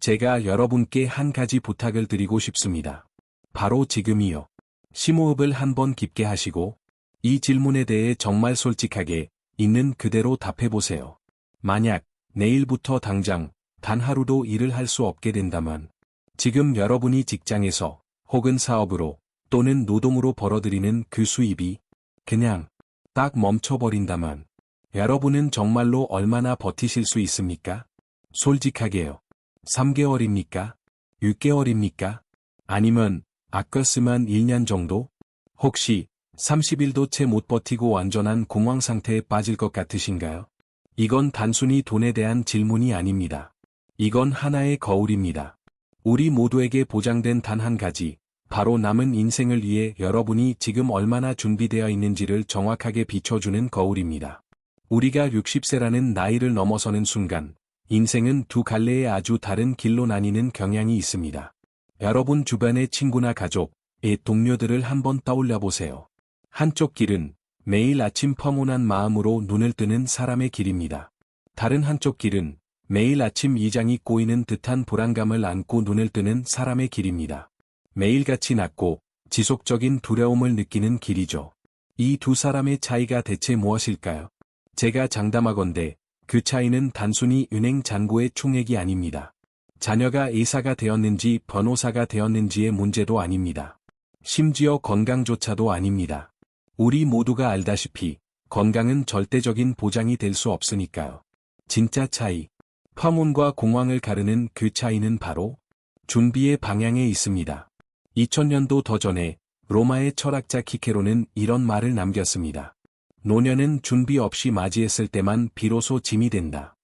제가 여러분께 한 가지 부탁을 드리고 싶습니다. 바로 지금이요. 심호흡을 한번 깊게 하시고 이 질문에 대해 정말 솔직하게 있는 그대로 답해보세요. 만약 내일부터 당장 단 하루도 일을 할 수 없게 된다면, 지금 여러분이 직장에서 혹은 사업으로 또는 노동으로 벌어들이는 그 수입이 그냥 딱 멈춰버린다면 여러분은 정말로 얼마나 버티실 수 있습니까? 솔직하게요. 3개월입니까? 6개월입니까? 아니면 아꼈으면 1년 정도? 혹시 30일도 채 못 버티고 완전한 공황 상태에 빠질 것 같으신가요? 이건 단순히 돈에 대한 질문이 아닙니다. 이건 하나의 거울입니다. 우리 모두에게 보장된 단 한 가지, 바로 남은 인생을 위해 여러분이 지금 얼마나 준비되어 있는지를 정확하게 비춰주는 거울입니다. 우리가 60세라는 나이를 넘어서는 순간, 인생은 두 갈래의 아주 다른 길로 나뉘는 경향이 있습니다. 여러분 주변의 친구나 가족, 동료들을 한번 떠올려 보세요. 한쪽 길은 매일 아침 평온한 마음으로 눈을 뜨는 사람의 길입니다. 다른 한쪽 길은 매일 아침 이장이 꼬이는 듯한 불안감을 안고 눈을 뜨는 사람의 길입니다. 매일같이 낮고 지속적인 두려움을 느끼는 길이죠. 이 두 사람의 차이가 대체 무엇일까요? 제가 장담하건대 그 차이는 단순히 은행 잔고의 총액이 아닙니다. 자녀가 의사가 되었는지 변호사가 되었는지의 문제도 아닙니다. 심지어 건강조차도 아닙니다. 우리 모두가 알다시피 건강은 절대적인 보장이 될 수 없으니까요. 진짜 차이, 평온과 공황을 가르는 그 차이는 바로 준비의 방향에 있습니다. 2000년도 더 전에 로마의 철학자 키케로는 이런 말을 남겼습니다. 노년은 준비 없이 맞이했을 때만 비로소 짐이 된다.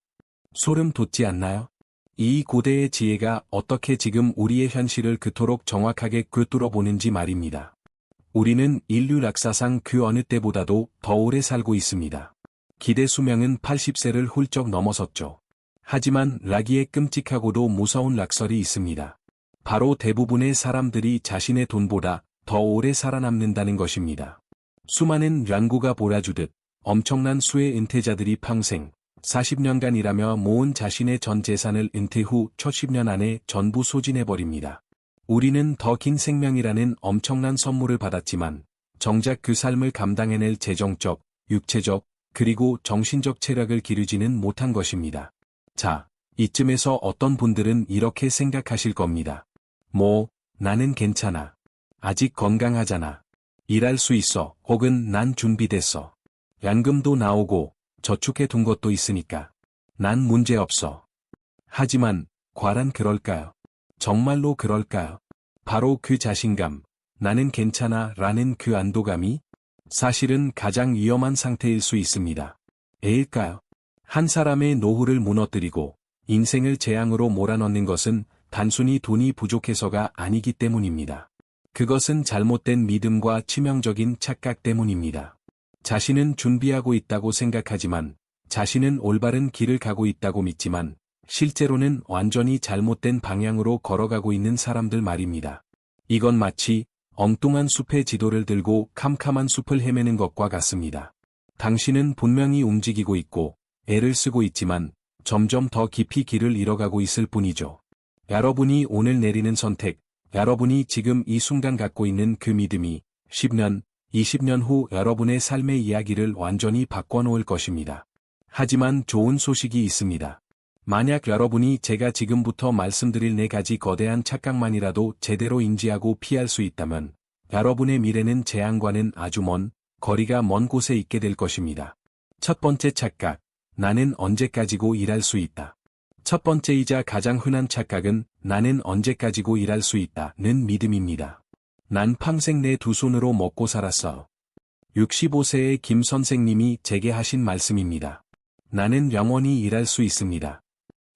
소름 돋지 않나요? 이 고대의 지혜가 어떻게 지금 우리의 현실을 그토록 정확하게 꿰뚫어 보는지 말입니다. 우리는 인류 역사상 그 어느 때보다도 더 오래 살고 있습니다. 기대 수명은 80세를 훌쩍 넘어섰죠. 하지만 라기에 끔찍하고도 무서운 낙설이 있습니다. 바로 대부분의 사람들이 자신의 돈보다 더 오래 살아남는다는 것입니다. 수많은 연구가 보여주듯 엄청난 수의 은퇴자들이 평생 40년간 일하며 모은 자신의 전 재산을 은퇴 후 첫 10년 안에 전부 소진해버립니다. 우리는 더 긴 생명이라는 엄청난 선물을 받았지만 정작 그 삶을 감당해낼 재정적, 육체적, 그리고 정신적 체력을 기르지는 못한 것입니다. 자, 이쯤에서 어떤 분들은 이렇게 생각하실 겁니다. 나는 괜찮아. 아직 건강하잖아. 일할 수 있어. 혹은 난 준비됐어. 연금도 나오고 저축해 둔 것도 있으니까. 난 문제없어. 하지만 과연 그럴까요? 정말로 그럴까요? 바로 그 자신감, 나는 괜찮아 라는 그 안도감이 사실은 가장 위험한 상태일 수 있습니다. 왜일까요? 한 사람의 노후를 무너뜨리고 인생을 재앙으로 몰아넣는 것은 단순히 돈이 부족해서가 아니기 때문입니다. 그것은 잘못된 믿음과 치명적인 착각 때문입니다. 자신은 준비하고 있다고 생각하지만, 자신은 올바른 길을 가고 있다고 믿지만, 실제로는 완전히 잘못된 방향으로 걸어가고 있는 사람들 말입니다. 이건 마치 엉뚱한 숲의 지도를 들고 캄캄한 숲을 헤매는 것과 같습니다. 당신은 분명히 움직이고 있고 애를 쓰고 있지만 점점 더 깊이 길을 잃어가고 있을 뿐이죠. 여러분이 오늘 내리는 선택, 여러분이 지금 이 순간 갖고 있는 그 믿음이 10년, 20년 후 여러분의 삶의 이야기를 완전히 바꿔놓을 것입니다. 하지만 좋은 소식이 있습니다. 만약 여러분이 제가 지금부터 말씀드릴 4가지 거대한 착각만이라도 제대로 인지하고 피할 수 있다면 여러분의 미래는 재앙과는 아주 거리가 먼 곳에 있게 될 것입니다. 첫 번째 착각, 나는 언제까지고 일할 수 있다. 첫 번째이자 가장 흔한 착각은 나는 언제까지고 일할 수 있다는 믿음입니다. 난 평생 내 두 손으로 먹고 살았어. 65세의 김 선생님이 제게 하신 말씀입니다. 나는 영원히 일할 수 있습니다.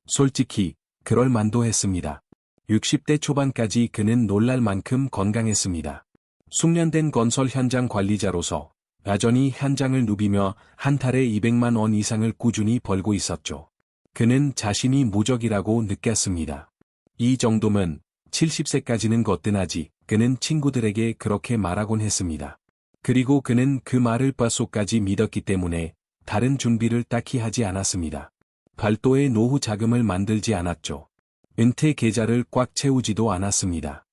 솔직히 그럴 만도 했습니다. 60대 초반까지 그는 놀랄 만큼 건강했습니다. 숙련된 건설 현장 관리자로서 여전히 현장을 누비며 한 달에 200만 원 이상을 꾸준히 벌고 있었죠. 그는 자신이 무적이라고 느꼈습니다. 이 정도면 70세까지는 거뜬하지. 그는 친구들에게 그렇게 말하곤 했습니다. 그리고 그는 그 말을 뼛속까지 믿었기 때문에 다른 준비를 딱히 하지 않았습니다. 별도의 노후 자금을 만들지 않았죠. 은퇴 계좌를 꽉 채우지도 않았습니다.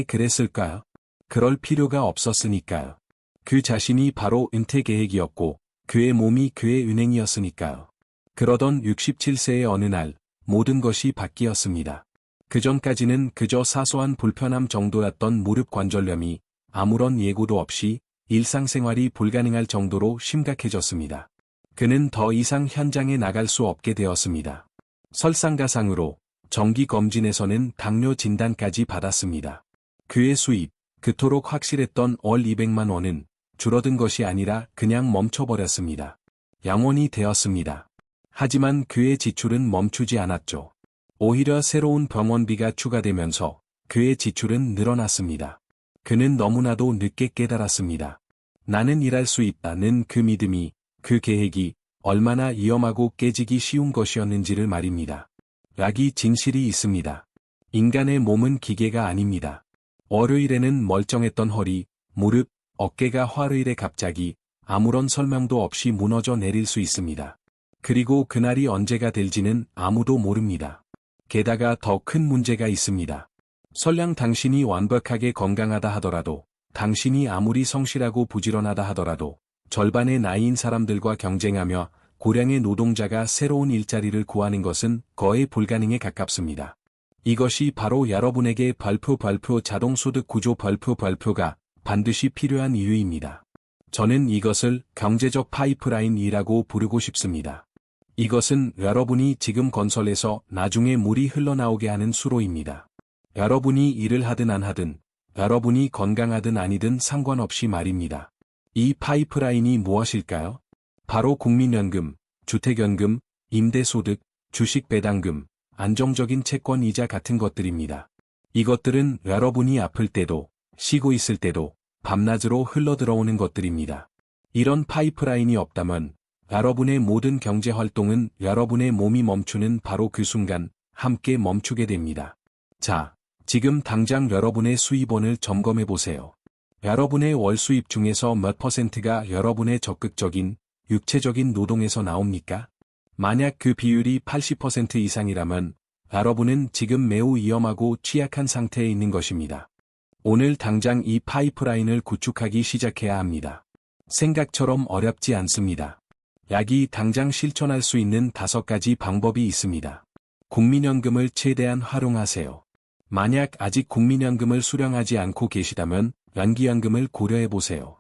그랬을까요? 그럴 필요가 없었으니까요. 그 자신이 바로 은퇴 계획이었고 그의 몸이 그의 은행이었으니까요. 그러던 67세의 어느 날 모든 것이 바뀌었습니다. 그전까지는 그저 사소한 불편함 정도였던 무릎 관절염이 아무런 예고도 없이 일상생활이 불가능할 정도로 심각해졌습니다. 그는 더 이상 현장에 나갈 수 없게 되었습니다. 설상가상으로 정기검진에서는 당뇨 진단까지 받았습니다. 그의 수입, 그토록 확실했던 월 200만 원은 줄어든 것이 아니라 그냥 멈춰버렸습니다. 양원이 되었습니다. 하지만 그의 지출은 멈추지 않았죠. 오히려 새로운 병원비가 추가되면서 그의 지출은 늘어났습니다. 그는 너무나도 늦게 깨달았습니다. 나는 일할 수 있다는 그 믿음이, 그 계획이 얼마나 위험하고 깨지기 쉬운 것이었는지를 말입니다. 약이 진실이 있습니다. 인간의 몸은 기계가 아닙니다. 월요일에는 멀쩡했던 허리, 무릎, 어깨가 화요일에 갑자기 아무런 설명도 없이 무너져 내릴 수 있습니다. 그리고 그날이 언제가 될지는 아무도 모릅니다. 게다가 더 큰 문제가 있습니다. 설령 당신이 완벽하게 건강하다 하더라도, 당신이 아무리 성실하고 부지런하다 하더라도, 절반의 나이인 사람들과 경쟁하며 고량의 노동자가 새로운 일자리를 구하는 것은 거의 불가능에 가깝습니다. 이것이 바로 여러분에게 발표 자동소득 구조 발표가 반드시 필요한 이유입니다. 저는 이것을 경제적 파이프라인이라고 부르고 싶습니다. 이것은 여러분이 지금 건설해서 나중에 물이 흘러나오게 하는 수로입니다. 여러분이 일을 하든 안 하든, 여러분이 건강하든 아니든 상관없이 말입니다. 이 파이프라인이 무엇일까요? 바로 국민연금, 주택연금, 임대소득, 주식배당금, 안정적인 채권이자 같은 것들입니다. 이것들은 여러분이 아플 때도, 쉬고 있을 때도, 밤낮으로 흘러들어오는 것들입니다. 이런 파이프라인이 없다면 여러분의 모든 경제활동은 여러분의 몸이 멈추는 바로 그 순간 함께 멈추게 됩니다. 자, 지금 당장 여러분의 수입원을 점검해 보세요. 여러분의 월 수입 중에서 몇 %가 여러분의 적극적인, 육체적인 노동에서 나옵니까? 만약 그 비율이 80% 이상이라면 여러분은 지금 매우 위험하고 취약한 상태에 있는 것입니다. 오늘 당장 이 파이프라인을 구축하기 시작해야 합니다. 생각처럼 어렵지 않습니다. 약이 당장 실천할 수 있는 5가지 방법이 있습니다. 국민연금을 최대한 활용하세요. 만약 아직 국민연금을 수령하지 않고 계시다면 연기연금을 고려해보세요.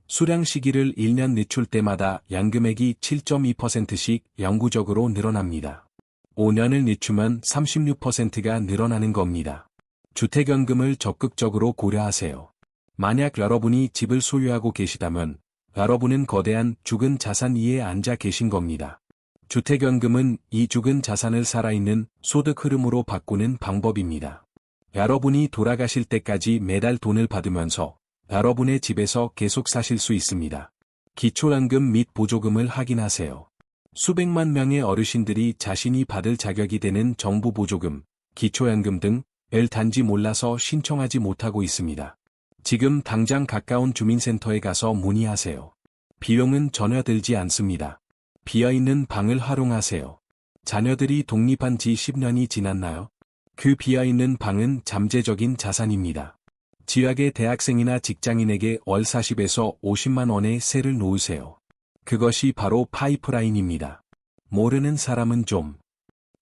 수령 시기를 1년 늦출 때마다 연금액이 7.2%씩 영구적으로 늘어납니다. 5년을 늦추면 36%가 늘어나는 겁니다. 주택연금을 적극적으로 고려하세요. 만약 여러분이 집을 소유하고 계시다면 여러분은 거대한 죽은 자산 위에 앉아 계신 겁니다. 주택연금은 이 죽은 자산을 살아있는 소득 흐름으로 바꾸는 방법입니다. 여러분이 돌아가실 때까지 매달 돈을 받으면서 여러분의 집에서 계속 사실 수 있습니다. 기초연금 및 보조금을 확인하세요. 수백만 명의 어르신들이 자신이 받을 자격이 되는 정부 보조금, 기초연금 등을 단지 몰라서 신청하지 못하고 있습니다. 지금 당장 가까운 주민센터에 가서 문의하세요. 비용은 전혀 들지 않습니다. 비어있는 방을 활용하세요. 자녀들이 독립한 지 10년이 지났나요? 그 비어있는 방은 잠재적인 자산입니다. 지역의 대학생이나 직장인에게 월 40에서 50만 원의 세를 놓으세요. 그것이 바로 파이프라인입니다. 모르는 사람은 좀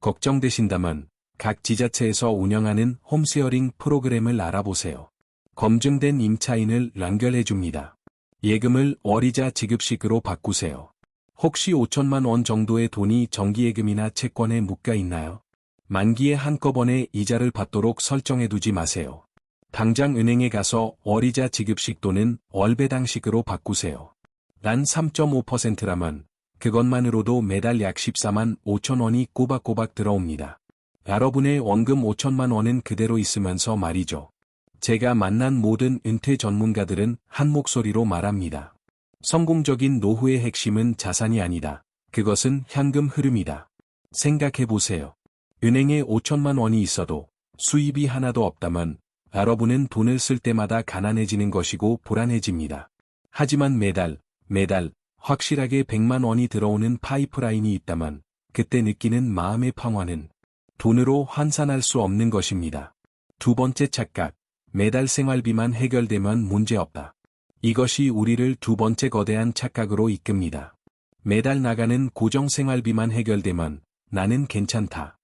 걱정되신다면 각 지자체에서 운영하는 홈쉐어링 프로그램을 알아보세요. 검증된 임차인을 연결해줍니다. 예금을 월이자 지급식으로 바꾸세요. 혹시 5천만 원 정도의 돈이 정기예금이나 채권에 묶여 있나요? 만기에 한꺼번에 이자를 받도록 설정해두지 마세요. 당장 은행에 가서 월이자 지급식 또는 월배당식으로 바꾸세요. 난 3.5%라면 그것만으로도 매달 약 14만 5천 원이 꼬박꼬박 들어옵니다. 여러분의 원금 5천만 원은 그대로 있으면서 말이죠. 제가 만난 모든 은퇴 전문가들은 한 목소리로 말합니다. 성공적인 노후의 핵심은 자산이 아니다. 그것은 현금 흐름이다. 생각해보세요. 은행에 5천만 원이 있어도 수입이 하나도 없다면 여러분은 돈을 쓸 때마다 가난해지는 것이고 불안해집니다. 하지만 매달 확실하게 100만 원이 들어오는 파이프라인이 있다면 그때 느끼는 마음의 평화는 돈으로 환산할 수 없는 것입니다. 두 번째 착각, 매달 생활비만 해결되면 문제없다. 이것이 우리를 두 번째 거대한 착각으로 이끕니다. 매달 나가는 고정 생활비만 해결되면 나는 괜찮다.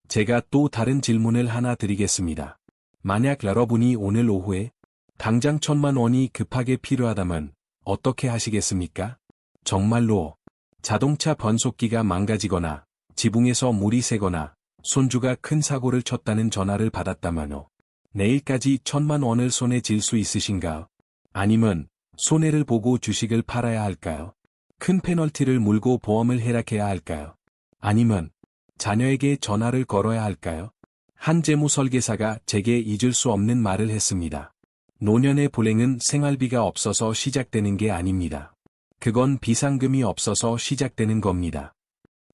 제가 또 다른 질문을 하나 드리겠습니다. 만약 여러분이 오늘 오후에 당장 1,000만 원이 급하게 필요하다면 어떻게 하시겠습니까? 정말로 자동차 변속기가 망가지거나 지붕에서 물이 새거나 손주가 큰 사고를 쳤다는 전화를 받았다면요. 내일까지 1,000만 원을 손에 쥘 수 있으신가요? 아니면 손해를 보고 주식을 팔아야 할까요? 큰 페널티를 물고 보험을 해락해야 할까요? 아니면 자녀에게 전화를 걸어야 할까요? 한 재무 설계사가 제게 잊을 수 없는 말을 했습니다. 노년의 불행은 생활비가 없어서 시작되는 게 아닙니다. 그건 비상금이 없어서 시작되는 겁니다.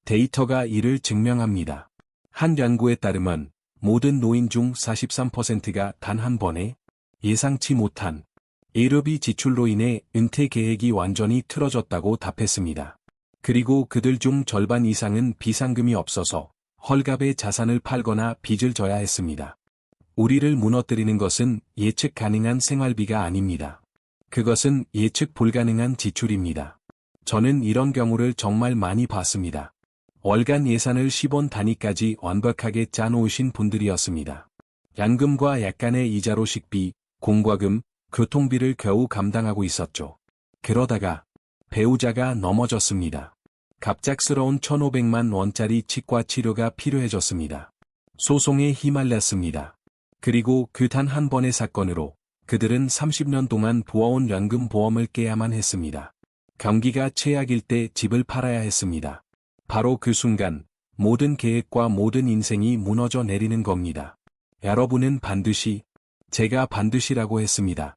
데이터가 이를 증명합니다. 한 연구에 따르면 모든 노인 중 43%가 단 한 번에 예상치 못한 예료비 지출로 인해 은퇴 계획이 완전히 틀어졌다고 답했습니다. 그리고 그들 중 절반 이상은 비상금이 없어서 헐값에 자산을 팔거나 빚을 져야 했습니다. 우리를 무너뜨리는 것은 예측 가능한 생활비가 아닙니다. 그것은 예측 불가능한 지출입니다. 저는 이런 경우를 정말 많이 봤습니다. 월간 예산을 10원 단위까지 완벽하게 짜놓으신 분들이었습니다. 연금과 약간의 이자로 식비, 공과금, 교통비를 겨우 감당하고 있었죠. 그러다가 배우자가 넘어졌습니다. 갑작스러운 1,500만 원짜리 치과 치료가 필요해졌습니다. 소송에 휘말렸습니다. 그리고 그 단 한 번의 사건으로 그들은 30년 동안 부어온 연금 보험을 깨야만 했습니다. 경기가 최악일 때 집을 팔아야 했습니다. 바로 그 순간 모든 계획과 모든 인생이 무너져 내리는 겁니다. 여러분은 반드시, 제가 반드시라고 했습니다.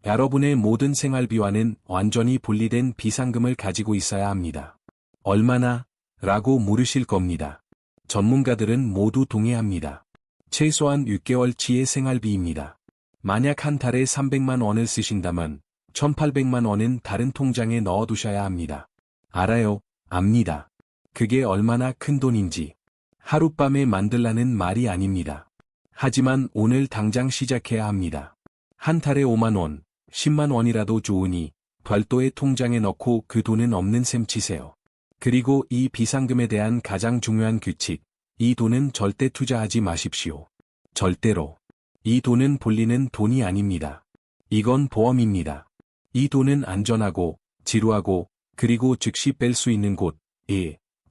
여러분의 모든 생활비와는 완전히 분리된 비상금을 가지고 있어야 합니다. 얼마나? 라고 물으실 겁니다. 전문가들은 모두 동의합니다. 최소한 6개월치의 생활비입니다. 만약 한 달에 300만 원을 쓰신다면 1,800만 원은 다른 통장에 넣어두셔야 합니다. 알아요, 압니다. 그게 얼마나 큰 돈인지. 하룻밤에 만들라는 말이 아닙니다. 하지만 오늘 당장 시작해야 합니다. 한 달에 5만 원, 10만 원이라도 좋으니 별도의 통장에 넣고 그 돈은 없는 셈 치세요. 그리고 이 비상금에 대한 가장 중요한 규칙, 이 돈은 절대 투자하지 마십시오. 절대로. 이 돈은 불리는 돈이 아닙니다. 이건 보험입니다. 이 돈은 안전하고, 지루하고, 그리고 즉시 뺄 수 있는 곳,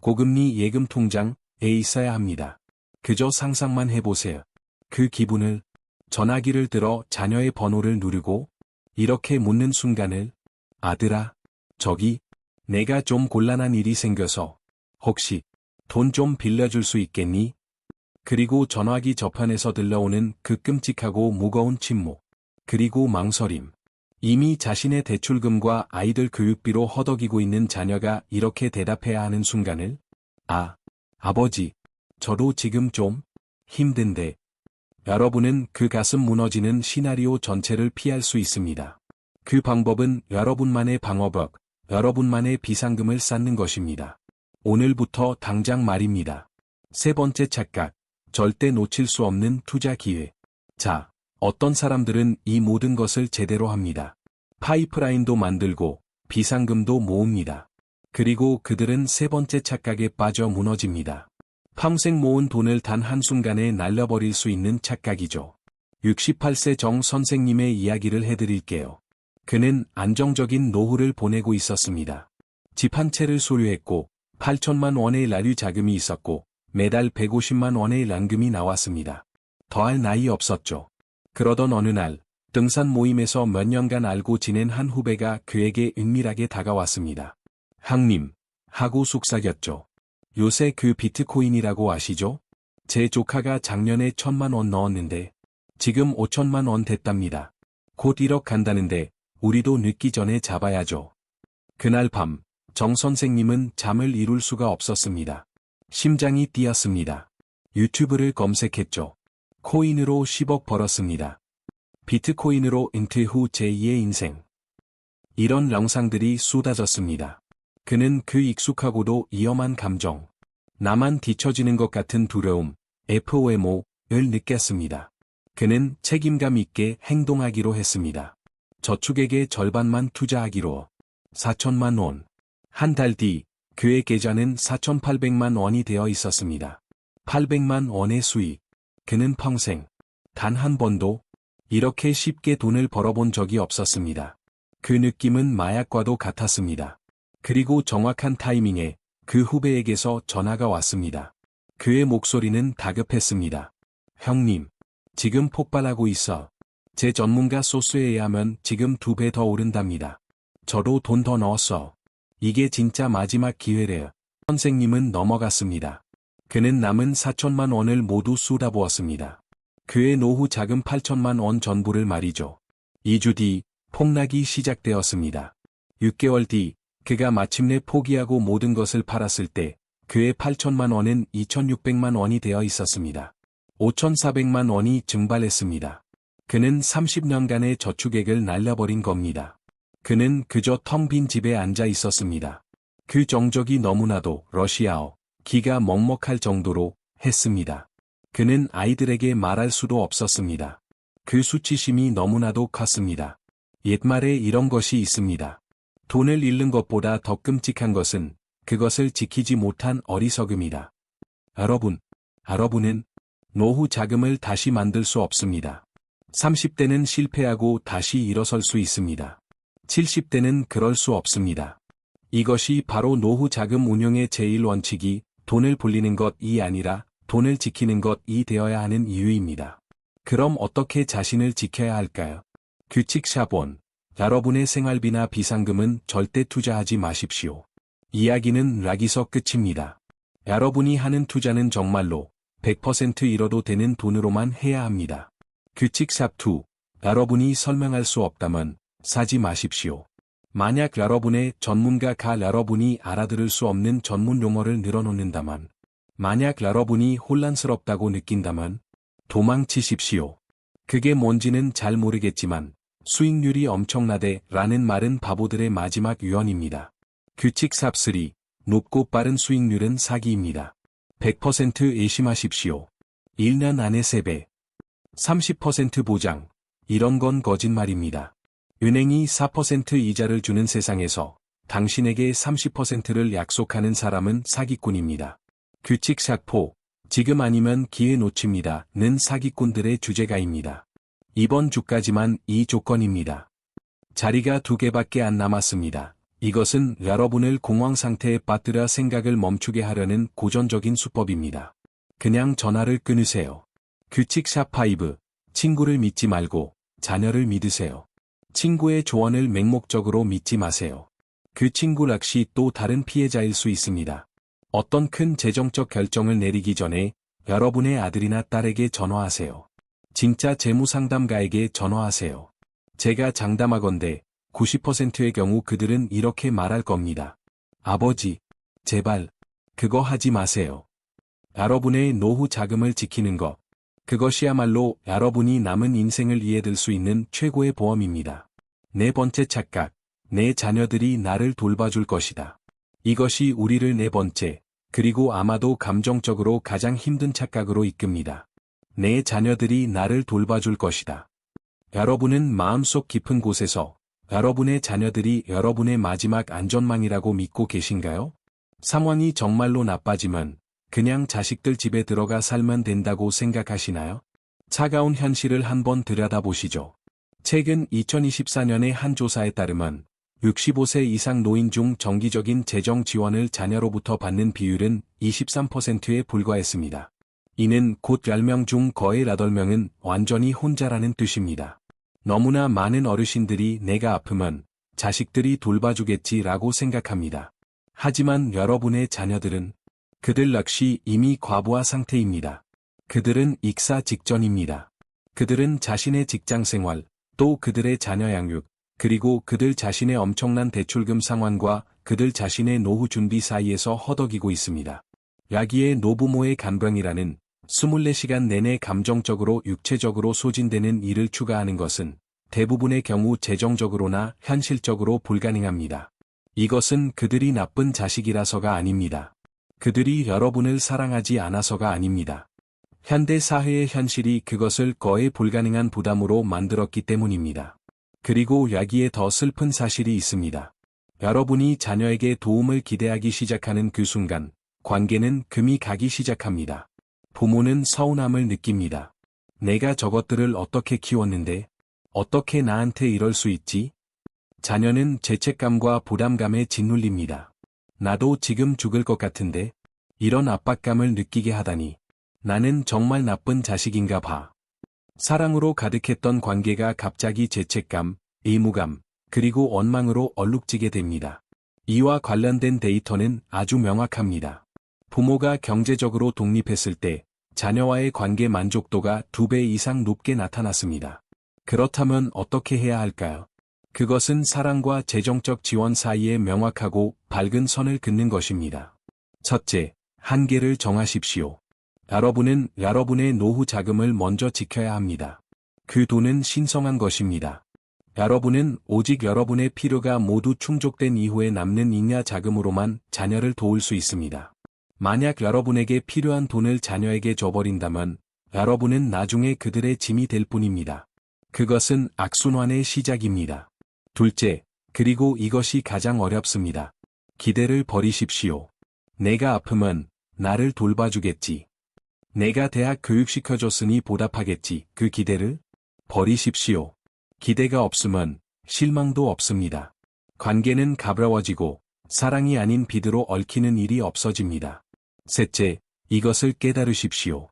고금리 예금 통장에 있어야 합니다. 그저 상상만 해보세요. 그 기분을, 전화기를 들어 자녀의 번호를 누르고, 이렇게 묻는 순간을, 아들아, 저기, 내가 좀 곤란한 일이 생겨서, 혹시, 돈 좀 빌려줄 수 있겠니? 그리고 전화기 저편에서 들려오는 그 끔찍하고 무거운 침묵, 그리고 망설임. 이미 자신의 대출금과 아이들 교육비로 허덕이고 있는 자녀가 이렇게 대답해야 하는 순간을, 아버지, 저도 지금 좀 힘든데. 여러분은 그 가슴 무너지는 시나리오 전체를 피할 수 있습니다. 그 방법은 여러분만의 방어벽, 여러분만의 비상금을 쌓는 것입니다. 오늘부터 당장 말입니다. 세 번째 착각, 절대 놓칠 수 없는 투자 기회. 자, 어떤 사람들은 이 모든 것을 제대로 합니다. 파이프라인도 만들고 비상금도 모읍니다. 그리고 그들은 세 번째 착각에 빠져 무너집니다. 평생 모은 돈을 단 한순간에 날려버릴 수 있는 착각이죠. 68세 정 선생님의 이야기를 해드릴게요. 그는 안정적인 노후를 보내고 있었습니다. 집 한 채를 소유했고 8천만 원의 나류 자금이 있었고 매달 150만 원의 연금이 나왔습니다. 더할 나위 없었죠. 그러던 어느 날 등산 모임에서 몇 년간 알고 지낸 한 후배가 그에게 은밀하게 다가왔습니다. 형님, 하고 속삭였죠. 요새 그 비트코인이라고 아시죠? 제 조카가 작년에 1,000만 원 넣었는데 지금 5천만 원 됐답니다. 곧 1억 간다는데 우리도 늦기 전에 잡아야죠. 그날 밤 정 선생님은 잠을 이룰 수가 없었습니다. 심장이 뛰었습니다. 유튜브를 검색했죠. 코인으로 10억 벌었습니다. 비트코인으로 은퇴 후 제2의 인생. 이런 영상들이 쏟아졌습니다. 그는 그 익숙하고도 위험한 감정, 나만 뒤처지는 것 같은 두려움에 FOMO를 느꼈습니다. 그는 책임감 있게 행동하기로 했습니다. 저축액의 절반만 투자하기로. 4천만 원. 한 달 뒤, 그의 계좌는 4,800만 원이 되어 있었습니다. 800만 원의 수익. 그는 평생 단 한 번도 이렇게 쉽게 돈을 벌어본 적이 없었습니다. 그 느낌은 마약과도 같았습니다. 그리고 정확한 타이밍에 그 후배에게서 전화가 왔습니다. 그의 목소리는 다급했습니다. 형님, 지금 폭발하고 있어. 제 전문가 소스에 의하면 지금 2배 더 오른답니다. 저도 돈 더 넣었어. 이게 진짜 마지막 기회래요. 선생님은 넘어갔습니다. 그는 남은 4천만 원을 모두 쏟아부었습니다. 그의 노후 자금 8천만 원 전부를 말이죠. 2주 뒤, 폭락이 시작되었습니다. 6개월 뒤, 그가 마침내 포기하고 모든 것을 팔았을 때, 그의 8천만 원은 2,600만 원이 되어 있었습니다. 5,400만 원이 증발했습니다. 그는 30년간의 저축액을 날려버린 겁니다. 그는 그저 텅 빈 집에 앉아 있었습니다. 그 정적이 너무나도 러시아어, 기가 먹먹할 정도로 했습니다. 그는 아이들에게 말할 수도 없었습니다. 그 수치심이 너무나도 컸습니다. 옛말에 이런 것이 있습니다. 돈을 잃는 것보다 더 끔찍한 것은 그것을 지키지 못한 어리석음이다. 여러분은 노후 자금을 다시 만들 수 없습니다. 30대는 실패하고 다시 일어설 수 있습니다. 70대는 그럴 수 없습니다. 이것이 바로 노후 자금 운용의 제1원칙이 돈을 불리는 것이 아니라 돈을 지키는 것이 되어야 하는 이유입니다. 그럼 어떻게 자신을 지켜야 할까요? 규칙 샵 1. 여러분의 생활비나 비상금은 절대 투자하지 마십시오. 이야기는 여기서 끝입니다. 여러분이 하는 투자는 정말로 100% 잃어도 되는 돈으로만 해야 합니다. 규칙 샵 2. 여러분이 설명할 수 없다면 사지 마십시오. 만약 여러분의 전문가가 여러분이 알아들을 수 없는 전문 용어를 늘어놓는다면, 만약 여러분이 혼란스럽다고 느낀다면 도망치십시오. 그게 뭔지는 잘 모르겠지만 수익률이 엄청나대 라는 말은 바보들의 마지막 유언입니다. 규칙 샵 3. 높고 빠른 수익률은 사기입니다. 100% 의심하십시오. 1년 안에 3배. 30% 보장. 이런 건 거짓말입니다. 은행이 4% 이자를 주는 세상에서 당신에게 30%를 약속하는 사람은 사기꾼입니다. 규칙 샵 4. 지금 아니면 기회 놓칩니다. 는 사기꾼들의 주제가입니다. 이번 주까지만 이 조건입니다. 자리가 2개밖에 안 남았습니다. 이것은 여러분을 공황 상태에 빠뜨려 생각을 멈추게 하려는 고전적인 수법입니다. 그냥 전화를 끊으세요. 규칙 샵 5. 친구를 믿지 말고 자녀를 믿으세요. 친구의 조언을 맹목적으로 믿지 마세요. 그 친구 역시 또 다른 피해자일 수 있습니다. 어떤 큰 재정적 결정을 내리기 전에 여러분의 아들이나 딸에게 전화하세요. 진짜 재무상담가에게 전화하세요. 제가 장담하건대 90%의 경우 그들은 이렇게 말할 겁니다. 아버지, 제발, 그거 하지 마세요. 여러분의 노후 자금을 지키는 것, 그것이야말로 여러분이 남은 인생을 이해될 수 있는 최고의 보험입니다. 네 번째 착각, 내 자녀들이 나를 돌봐줄 것이다. 이것이 우리를 네 번째, 그리고 아마도 감정적으로 가장 힘든 착각으로 이끕니다. 내 자녀들이 나를 돌봐줄 것이다. 여러분은 마음속 깊은 곳에서 여러분의 자녀들이 여러분의 마지막 안전망이라고 믿고 계신가요? 상황이 정말로 나빠지면 그냥 자식들 집에 들어가 살면 된다고 생각하시나요? 차가운 현실을 한번 들여다보시죠. 최근 2024년의 한 조사에 따르면 65세 이상 노인 중 정기적인 재정 지원을 자녀로부터 받는 비율은 23%에 불과했습니다. 이는 곧 10명 중 거의 8명은 완전히 혼자라는 뜻입니다. 너무나 많은 어르신들이 내가 아프면 자식들이 돌봐주겠지라고 생각합니다. 하지만 여러분의 자녀들은 그들 역시 이미 과부하 상태입니다. 그들은 익사 직전입니다. 그들은 자신의 직장 생활, 또 그들의 자녀 양육, 그리고 그들 자신의 엄청난 대출금 상환과 그들 자신의 노후 준비 사이에서 허덕이고 있습니다. 여기에 노부모의 간병이라는 24시간 내내 감정적으로 육체적으로 소진되는 일을 추가하는 것은 대부분의 경우 재정적으로나 현실적으로 불가능합니다. 이것은 그들이 나쁜 자식이라서가 아닙니다. 그들이 여러분을 사랑하지 않아서가 아닙니다. 현대 사회의 현실이 그것을 거의 불가능한 부담으로 만들었기 때문입니다. 그리고 여기에 더 슬픈 사실이 있습니다. 여러분이 자녀에게 도움을 기대하기 시작하는 그 순간, 관계는 금이 가기 시작합니다. 부모는 서운함을 느낍니다. 내가 저것들을 어떻게 키웠는데? 어떻게 나한테 이럴 수 있지? 자녀는 죄책감과 부담감에 짓눌립니다. 나도 지금 죽을 것 같은데? 이런 압박감을 느끼게 하다니. 나는 정말 나쁜 자식인가 봐. 사랑으로 가득했던 관계가 갑자기 죄책감, 의무감, 그리고 원망으로 얼룩지게 됩니다. 이와 관련된 데이터는 아주 명확합니다. 부모가 경제적으로 독립했을 때 자녀와의 관계 만족도가 2배 이상 높게 나타났습니다. 그렇다면 어떻게 해야 할까요? 그것은 사랑과 재정적 지원 사이에 명확하고 밝은 선을 긋는 것입니다. 첫째, 한계를 정하십시오. 여러분은 여러분의 노후 자금을 먼저 지켜야 합니다. 그 돈은 신성한 것입니다. 여러분은 오직 여러분의 필요가 모두 충족된 이후에 남는 잉여 자금으로만 자녀를 도울 수 있습니다. 만약 여러분에게 필요한 돈을 자녀에게 줘버린다면 여러분은 나중에 그들의 짐이 될 뿐입니다. 그것은 악순환의 시작입니다. 둘째, 그리고 이것이 가장 어렵습니다. 기대를 버리십시오. 내가 아프면 나를 돌봐주겠지. 내가 대학 교육시켜줬으니 보답하겠지. 그 기대를 버리십시오. 기대가 없으면 실망도 없습니다. 관계는 가벼워지고 사랑이 아닌 빚으로 얽히는 일이 없어집니다. 셋째, 이것을 깨달으십시오.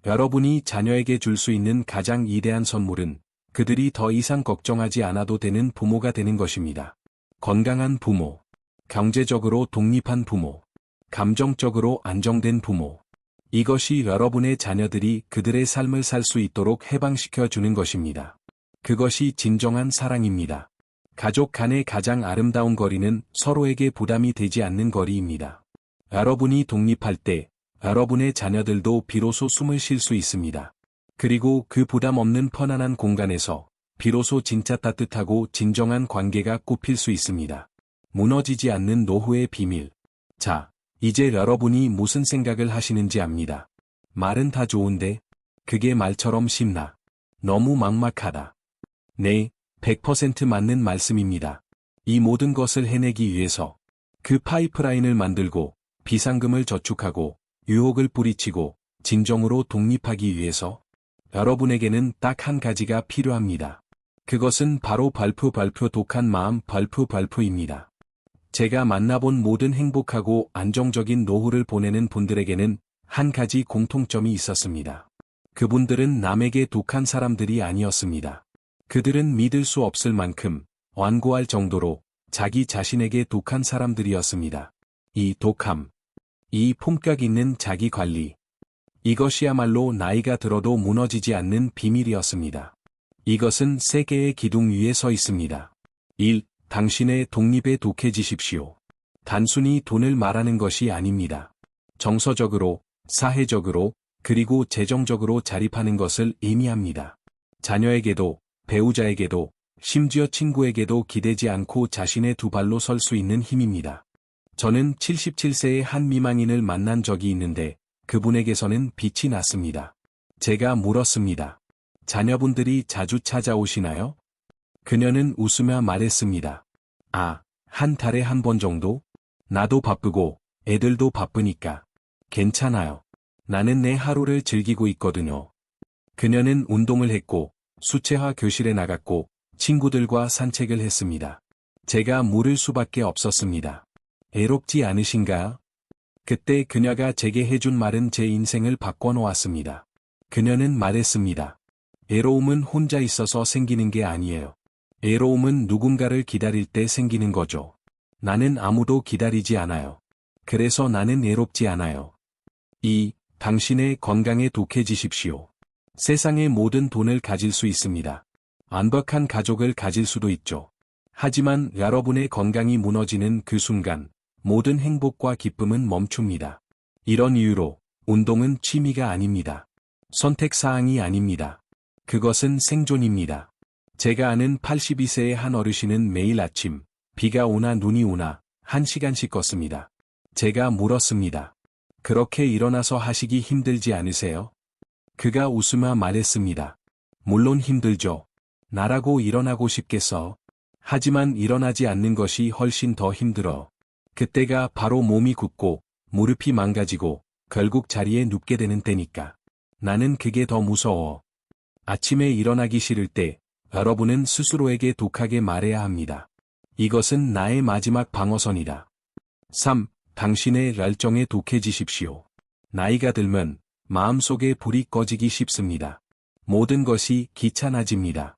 여러분이 자녀에게 줄 수 있는 가장 위대한 선물은 그들이 더 이상 걱정하지 않아도 되는 부모가 되는 것입니다. 건강한 부모, 경제적으로 독립한 부모, 감정적으로 안정된 부모. 이것이 여러분의 자녀들이 그들의 삶을 살 수 있도록 해방시켜 주는 것입니다. 그것이 진정한 사랑입니다. 가족 간의 가장 아름다운 거리는 서로에게 부담이 되지 않는 거리입니다. 여러분이 독립할 때 여러분의 자녀들도 비로소 숨을 쉴 수 있습니다. 그리고 그 부담 없는 편안한 공간에서 비로소 진짜 따뜻하고 진정한 관계가 꽃필 수 있습니다. 무너지지 않는 노후의 비밀. 자, 이제 여러분이 무슨 생각을 하시는지 압니다. 말은 다 좋은데 그게 말처럼 쉽나? 너무 막막하다. 네, 100% 맞는 말씀입니다. 이 모든 것을 해내기 위해서 그 파이프라인을 만들고 비상금을 저축하고 유혹을 뿌리치고 진정으로 독립하기 위해서 여러분에게는 딱 한 가지가 필요합니다. 그것은 바로 발표 독한 마음 발표입니다. 제가 만나본 모든 행복하고 안정적인 노후를 보내는 분들에게는 한 가지 공통점이 있었습니다. 그분들은 남에게 독한 사람들이 아니었습니다. 그들은 믿을 수 없을 만큼 완고할 정도로 자기 자신에게 독한 사람들이었습니다. 이 독함, 이 품격 있는 자기 관리. 이것이야말로 나이가 들어도 무너지지 않는 비밀이었습니다. 이것은 세 개의 기둥 위에 서 있습니다. 1. 당신의 독립에 독해지십시오. 단순히 돈을 말하는 것이 아닙니다. 정서적으로, 사회적으로, 그리고 재정적으로 자립하는 것을 의미합니다. 자녀에게도, 배우자에게도, 심지어 친구에게도 기대지 않고 자신의 두 발로 설 수 있는 힘입니다. 저는 77세의 한 미망인을 만난 적이 있는데 그분에게서는 빛이 났습니다. 제가 물었습니다. 자녀분들이 자주 찾아오시나요? 그녀는 웃으며 말했습니다. 아, 한 달에 한 번 정도? 나도 바쁘고 애들도 바쁘니까. 괜찮아요. 나는 내 하루를 즐기고 있거든요. 그녀는 운동을 했고 수채화 교실에 나갔고 친구들과 산책을 했습니다. 제가 물을 수밖에 없었습니다. 애롭지 않으신가요? 그때 그녀가 제게 해준 말은 제 인생을 바꿔놓았습니다. 그녀는 말했습니다. 애로움은 혼자 있어서 생기는 게 아니에요. 애로움은 누군가를 기다릴 때 생기는 거죠. 나는 아무도 기다리지 않아요. 그래서 나는 애롭지 않아요. 2. 당신의 건강에 독해지십시오. 세상의 모든 돈을 가질 수 있습니다. 완벽한 가족을 가질 수도 있죠. 하지만 여러분의 건강이 무너지는 그 순간 모든 행복과 기쁨은 멈춥니다. 이런 이유로 운동은 취미가 아닙니다. 선택사항이 아닙니다. 그것은 생존입니다. 제가 아는 82세의 한 어르신은 매일 아침 비가 오나 눈이 오나 1시간씩 걷습니다. 제가 물었습니다. 그렇게 일어나서 하시기 힘들지 않으세요? 그가 웃으며 말했습니다. 물론 힘들죠. 나라고 일어나고 싶겠어. 하지만 일어나지 않는 것이 훨씬 더 힘들어. 그때가 바로 몸이 굳고 무릎이 망가지고 결국 자리에 눕게 되는 때니까. 나는 그게 더 무서워. 아침에 일어나기 싫을 때 여러분은 스스로에게 독하게 말해야 합니다. 이것은 나의 마지막 방어선이다. 3. 당신의 열정에 독해지십시오. 나이가 들면 마음속에 불이 꺼지기 쉽습니다. 모든 것이 귀찮아집니다.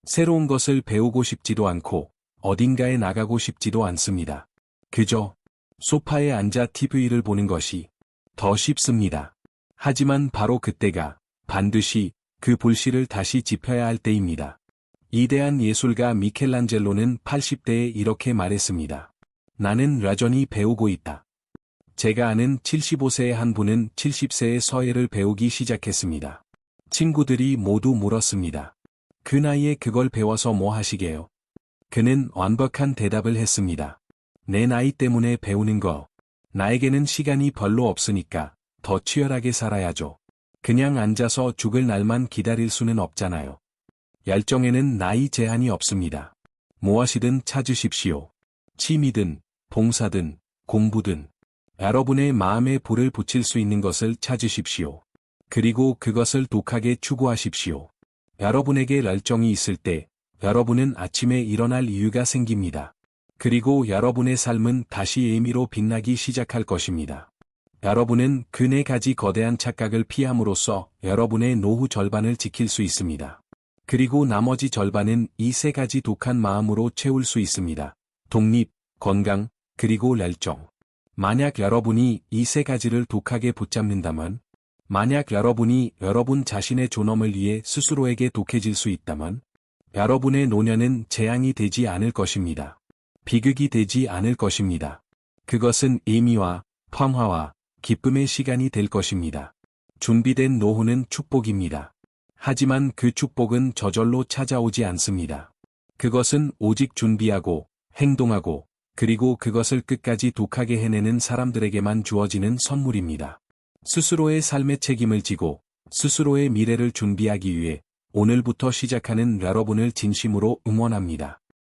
새로운 것을 배우고 싶지도 않고 어딘가에 나가고 싶지도 않습니다. 그저 소파에 앉아 TV를 보는 것이 더 쉽습니다. 하지만 바로 그때가 반드시 그 불씨를 다시 지펴야 할 때입니다. 위대한 예술가 미켈란젤로는 80대에 이렇게 말했습니다. 나는 여전히 배우고 있다. 제가 아는 75세의 한 분은 70세의 서예를 배우기 시작했습니다. 친구들이 모두 물었습니다. 그 나이에 그걸 배워서 뭐 하시게요? 그는 완벽한 대답을 했습니다. 내 나이 때문에 배우는 거. 나에게는 시간이 별로 없으니까 더 치열하게 살아야죠. 그냥 앉아서 죽을 날만 기다릴 수는 없잖아요. 열정에는 나이 제한이 없습니다. 무엇이든 찾으십시오. 취미든, 봉사든, 공부든. 여러분의 마음에 불을 붙일 수 있는 것을 찾으십시오. 그리고 그것을 독하게 추구하십시오. 여러분에게 열정이 있을 때, 여러분은 아침에 일어날 이유가 생깁니다. 그리고 여러분의 삶은 다시 의미로 빛나기 시작할 것입니다. 여러분은 그 네 가지 거대한 착각을 피함으로써 여러분의 노후 절반을 지킬 수 있습니다. 그리고 나머지 절반은 이 세 가지 독한 마음으로 채울 수 있습니다. 독립, 건강, 그리고 열정. 만약 여러분이 이 세 가지를 독하게 붙잡는다면, 만약 여러분이 여러분 자신의 존엄을 위해 스스로에게 독해질 수 있다면, 여러분의 노년은 재앙이 되지 않을 것입니다. 비극이 되지 않을 것입니다. 그것은 의미와 평화와 기쁨의 시간이 될 것입니다. 준비된 노후는 축복입니다. 하지만 그 축복은 저절로 찾아오지 않습니다. 그것은 오직 준비하고, 행동하고, 그리고 그것을 끝까지 독하게 해내는 사람들에게만 주어지는 선물입니다. 스스로의 삶의 책임을 지고, 스스로의 미래를 준비하기 위해 오늘부터 시작하는 여러분을 진심으로 응원합니다.